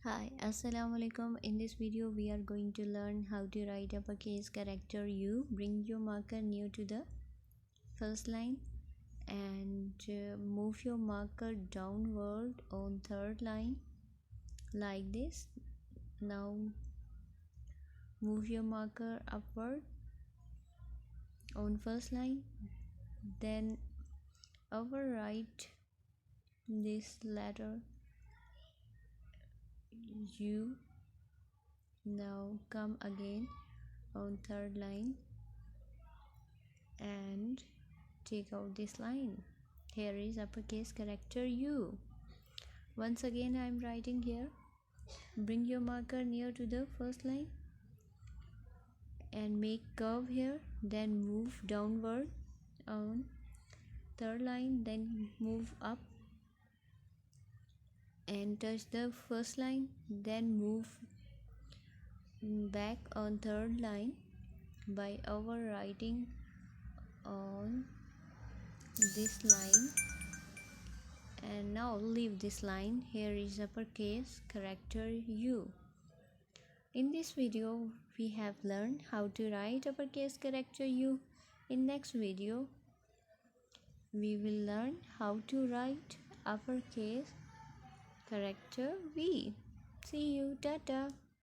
Hi, Assalamu alaikum. In this video, we are going to learn how to write uppercase character U. Bring your marker near to the first line and move your marker downward on third line like this. Now move your marker upward on first line, then overwrite this letter U. Now come again on third line and take out this line. Here is uppercase character U. Once again I am writing here. Bring your marker near to the first line and make curve here, then move downward on third line, then move up and touch the first line, then move back on third line by overwriting on this line, and now leave this line. Here is uppercase character U. In this video we have learned how to write uppercase character U. In next video we will learn how to write uppercase character V. See you, tata.